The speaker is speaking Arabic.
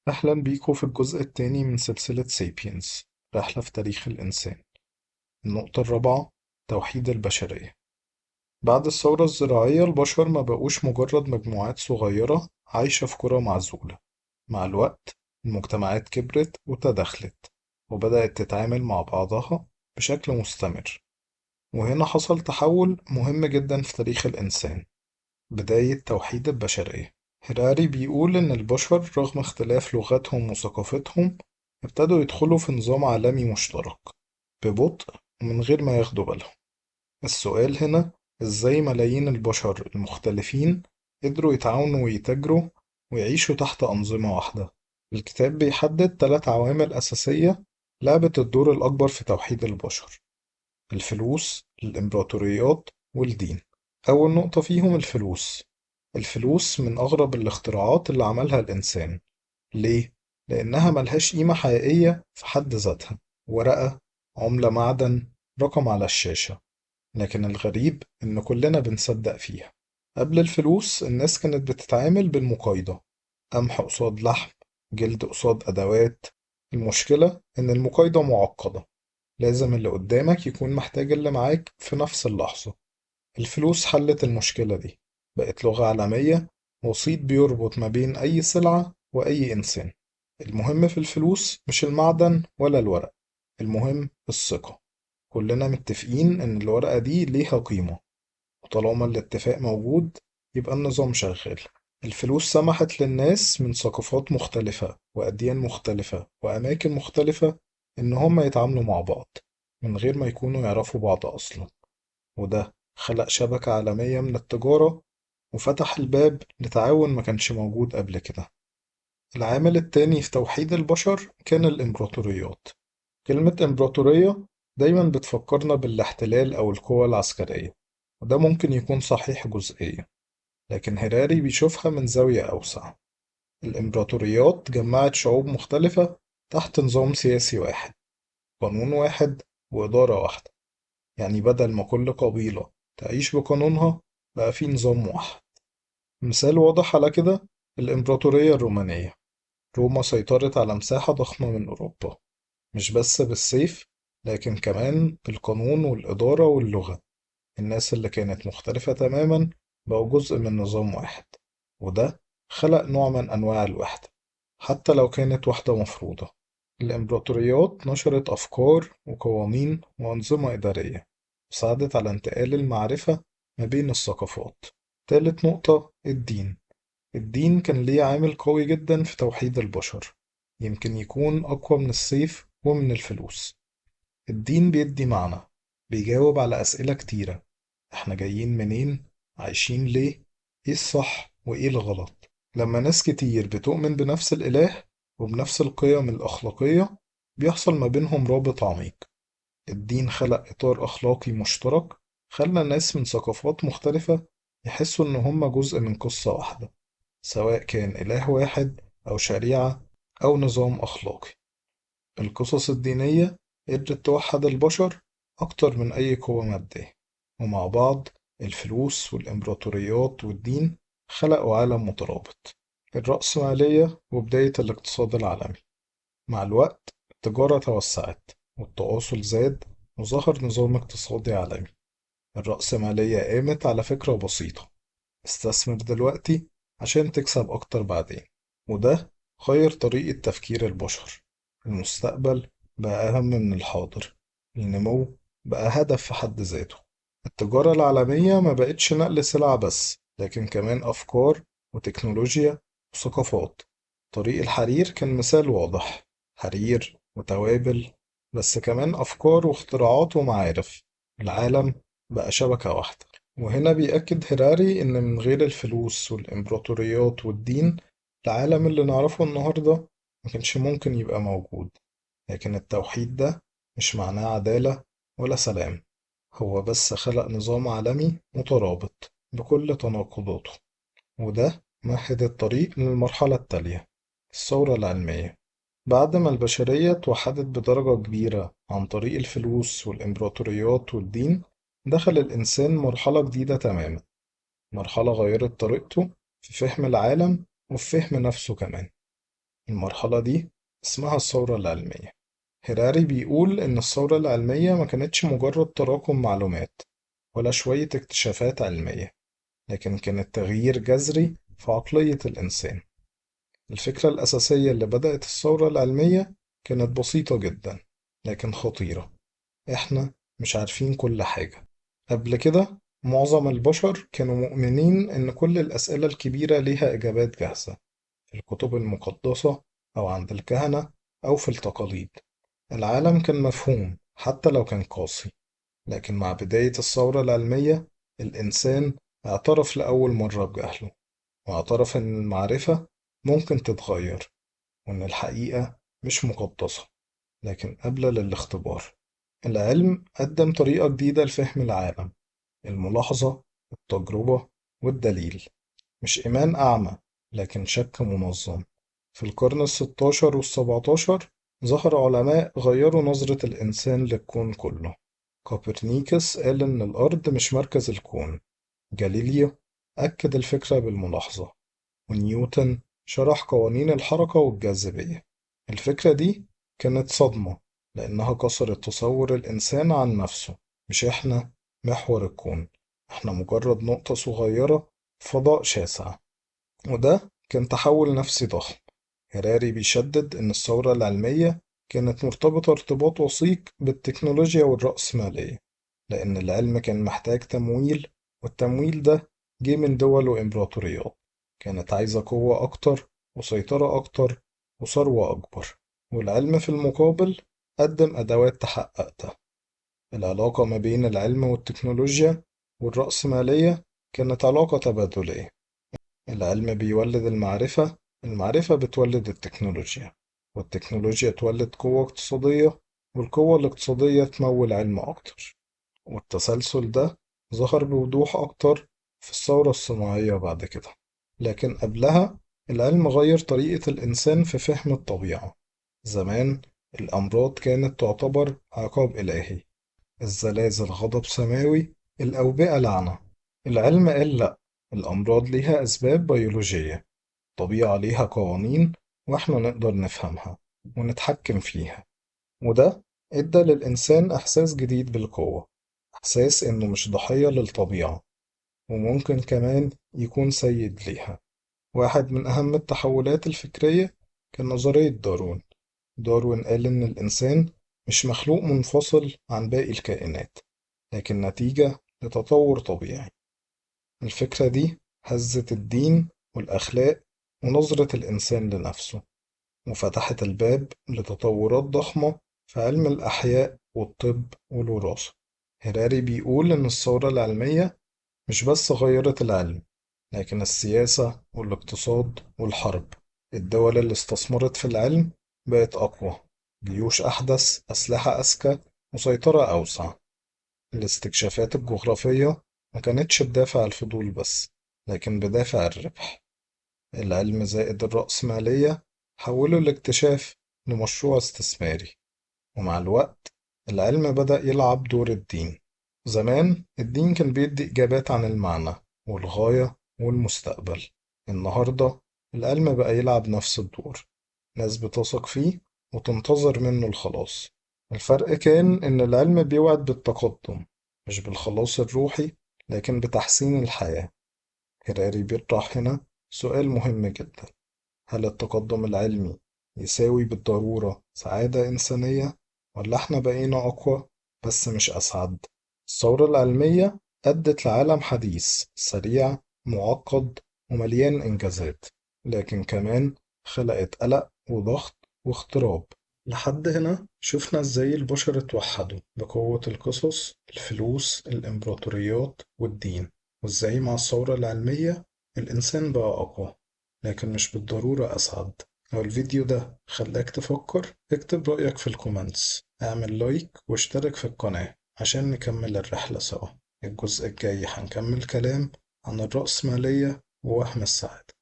أهلا بيكم في الجزء الثاني من سلسلة سيبينز، رحلة في تاريخ الإنسان. النقطة الرابعة: توحيد البشرية. بعد الثورة الزراعية البشر ما بقوش مجرد مجموعات صغيرة عايشة في قرى معزولة. مع الوقت المجتمعات كبرت وتدخلت وبدأت تتعامل مع بعضها بشكل مستمر، وهنا حصل تحول مهم جدا في تاريخ الإنسان: بداية توحيد البشرية. هراري بيقول إن البشر رغم اختلاف لغتهم وثقافتهم ابتدوا يدخلوا في نظام عالمي مشترك ببطء ومن غير ما ياخدوا بالهم. السؤال هنا: إزاي ملايين البشر المختلفين قدروا يتعاونوا ويتاجروا ويعيشوا تحت أنظمة واحدة؟ الكتاب بيحدد 3 عوامل أساسية لعبت الدور الأكبر في توحيد البشر: الفلوس، الإمبراطوريات، والدين. أول نقطة فيهم الفلوس. الفلوس من أغرب الاختراعات اللي عملها الإنسان. ليه؟ لأنها ملهاش قيمة حقيقية في حد ذاتها، ورقة، عملة، معدن، رقم على الشاشة، لكن الغريب إن كلنا بنصدق فيها. قبل الفلوس الناس كانت بتتعامل بالمقايضة: قمح قصاد لحم، جلد قصاد أدوات. المشكلة إن المقايضة معقدة، لازم اللي قدامك يكون محتاج اللي معاك في نفس اللحظة. الفلوس حلت المشكلة دي، بقت لغة عالمية، وسيط بيربط ما بين أي سلعة وأي إنسان. المهم في الفلوس مش المعدن ولا الورق، المهم الثقة. كلنا متفقين إن الورقة دي ليها قيمة، وطالما الاتفاق موجود يبقى النظام شغال. الفلوس سمحت للناس من ثقافات مختلفة وأديان مختلفة وأماكن مختلفة إن هم يتعاملوا مع بعض من غير ما يكونوا يعرفوا بعض أصلا، وده خلق شبكة عالمية من التجارة وفتح الباب لتعاون ما كانش موجود قبل كده. العامل التاني في توحيد البشر كان الإمبراطوريات. كلمة إمبراطورية دايما بتفكرنا بالاحتلال أو القوة العسكرية، وده ممكن يكون صحيح جزئيا، لكن هراري بيشوفها من زاوية أوسع. الإمبراطوريات جمعت شعوب مختلفة تحت نظام سياسي واحد، قانون واحد، وإدارة واحدة. يعني بدل ما كل قبيلة تعيش بقانونها، بقى في نظام واحد. مثال واضح على كده: الإمبراطورية الرومانية. روما سيطرت على مساحة ضخمة من أوروبا، مش بس بالسيف، لكن كمان بالقانون والإدارة واللغة. الناس اللي كانت مختلفة تماما بقوا جزء من نظام واحد، وده خلق نوع من أنواع الوحدة حتى لو كانت وحدة مفروضة. الإمبراطوريات نشرت أفكار وقوانين وأنظمة إدارية، وساعدت على انتقال المعرفة ما بين الثقافات. تالت نقطة: الدين. الدين كان ليه عامل قوي جدا في توحيد البشر، يمكن يكون أقوى من السيف ومن الفلوس. الدين بيدي معنى، بيجاوب على أسئلة كتيرة: احنا جايين منين؟ عايشين ليه؟ ايه الصح وايه الغلط؟ لما ناس كتير بتؤمن بنفس الإله وبنفس القيم الأخلاقية، بيحصل ما بينهم رابط عميق. الدين خلق إطار أخلاقي مشترك، خلى الناس من ثقافات مختلفة يحسوا إن هم جزء من قصة واحدة، سواء كان إله واحد أو شريعة أو نظام أخلاقي. القصص الدينية قدرت توحد البشر أكتر من أي قوة مادية، ومع بعض الفلوس والإمبراطوريات والدين خلقوا عالم مترابط. الرأسمالية وبداية الاقتصاد العالمي. مع الوقت التجارة توسعت والتواصل زاد، وظهر نظام اقتصادي عالمي. الرأسمالية قامت على فكرة بسيطة: استثمر دلوقتي عشان تكسب أكتر بعدين، وده غير طريقة تفكير البشر. المستقبل بقى أهم من الحاضر، النمو بقى هدف في حد ذاته. التجارة العالمية ما بقتش نقل سلع بس، لكن كمان أفكار وتكنولوجيا وثقافات. طريق الحرير كان مثال واضح: حرير وتوابل، بس كمان أفكار واختراعات ومعارف. العالم بقى شبكة واحدة. وهنا بيأكد هراري إن من غير الفلوس والإمبراطوريات والدين، العالم اللي نعرفه النهاردة ما كانش ممكن يبقى موجود. لكن التوحيد ده مش معناه عدالة ولا سلام، هو بس خلق نظام عالمي مترابط بكل تناقضاته. وده مهد الطريق للمرحلة التالية: الثورة العلمية. بعد ما البشرية توحدت بدرجة كبيرة عن طريق الفلوس والإمبراطوريات والدين، دخل الإنسان مرحلة جديدة تماما، مرحلة غيرت طريقته في فهم العالم وفي فهم نفسه كمان. المرحلة دي اسمها الثورة العلمية. هيراري بيقول إن الثورة العلمية ما كانتش مجرد تراكم معلومات ولا شوية اكتشافات علمية، لكن كانت تغيير جذري في عقلية الإنسان. الفكرة الأساسية اللي بدأت الثورة العلمية كانت بسيطة جدا لكن خطيرة. إحنا مش عارفين كل حاجة. قبل كده معظم البشر كانوا مؤمنين إن كل الأسئلة الكبيرة ليها إجابات جاهزة في الكتب المقدسة أو عند الكهنة أو في التقاليد. العالم كان مفهوم حتى لو كان قاسي. لكن مع بداية الثورة العلمية الإنسان اعترف لأول مرة بجهله، واعترف إن المعرفة ممكن تتغير، وإن الحقيقة مش مقدسة لكن قابلة للاختبار. العلم قدم طريقة جديدة لفهم العالم: الملاحظة، التجربة، والدليل. مش إيمان أعمى لكن شك منظم. في القرن الستاشر والسبعتاشر ظهر علماء غيروا نظرة الإنسان للكون كله. كوبرنيكوس قال إن الأرض مش مركز الكون. جاليليو أكد الفكرة بالملاحظة. ونيوتن شرح قوانين الحركة والجاذبية. الفكرة دي كانت صدمة لأنها كسرت تصور الإنسان عن نفسه. مش إحنا محور الكون، إحنا مجرد نقطة صغيرة في فضاء شاسع. وده كان تحول نفسي ضخم. هراري بيشدد إن الثورة العلمية كانت مرتبطة ارتباط وثيق بالتكنولوجيا والرأسمالية، لأن العلم كان محتاج تمويل، والتمويل ده جه من دول وإمبراطوريات كانت عايزة قوة أكتر وسيطرة أكتر وثروة أكبر. والعلم في المقابل قدم أدوات تحقق ده. العلاقة ما بين العلم والتكنولوجيا والرأسمالية كانت علاقة تبادلية. العلم بيولد المعرفة، المعرفة بتولد التكنولوجيا، والتكنولوجيا تولد قوة اقتصادية، والقوة الاقتصادية تمول علم أكتر. والتسلسل ده ظهر بوضوح أكتر في الثورة الصناعية بعد كده. لكن قبلها العلم غير طريقة الإنسان في فهم الطبيعة. زمان الأمراض كانت تعتبر عقاب إلهي، الزلازل غضب سماوي، الأوبئة لعنة. العلم قال لأ، الأمراض ليها أسباب بيولوجية، الطبيعة ليها قوانين، وإحنا نقدر نفهمها ونتحكم فيها. وده إدى للإنسان إحساس جديد بالقوة، إحساس إنه مش ضحية للطبيعة، وممكن كمان يكون سيد ليها. واحد من أهم التحولات الفكرية كان نظرية داروين. داروين قال إن الإنسان مش مخلوق منفصل عن باقي الكائنات، لكن نتيجة لتطور طبيعي. الفكرة دي هزت الدين والأخلاق ونظرة الإنسان لنفسه، وفتحت الباب لتطورات ضخمة في علم الأحياء والطب والوراثة. هراري بيقول إن الثورة العلمية مش بس غيرت العلم، لكن السياسة والاقتصاد والحرب. الدول اللي استثمرت في العلم بقت أقوى، جيوش أحدث، أسلحة أذكى، وسيطرة أوسع. الاستكشافات الجغرافية ما كانتش بدافع الفضول بس، لكن بدافع الربح. العلم زائد الرأسمالية حولوا الاكتشاف لمشروع استثماري. ومع الوقت العلم بدأ يلعب دور الدين. زمان الدين كان بيدي إجابات عن المعنى والغاية والمستقبل. النهاردة العلم بقى يلعب نفس الدور. ناس بتثق فيه وتنتظر منه الخلاص. الفرق كان إن العلم بيوعد بالتقدم، مش بالخلاص الروحي لكن بتحسين الحياة. هراري بيطرح هنا سؤال مهم جدا: هل التقدم العلمي يساوي بالضرورة سعادة إنسانية، ولا إحنا بقينا أقوى بس مش أسعد؟ الثورة العلمية أدت لعالم حديث سريع معقد ومليان إنجازات، لكن كمان خلقت قلق وضغط واغتراب. لحد هنا شفنا إزاي البشر اتوحدوا بقوة القصص، الفلوس، الإمبراطوريات، والدين، وإزاي مع الثورة العلمية الإنسان بقى أقوى لكن مش بالضرورة أسعد. لو الفيديو ده خلاك تفكر اكتب رأيك في الكومنتس، اعمل لايك واشترك في القناة عشان نكمل الرحلة سوا. الجزء الجاي هنكمل كلام عن الرأسمالية ووهم السعادة.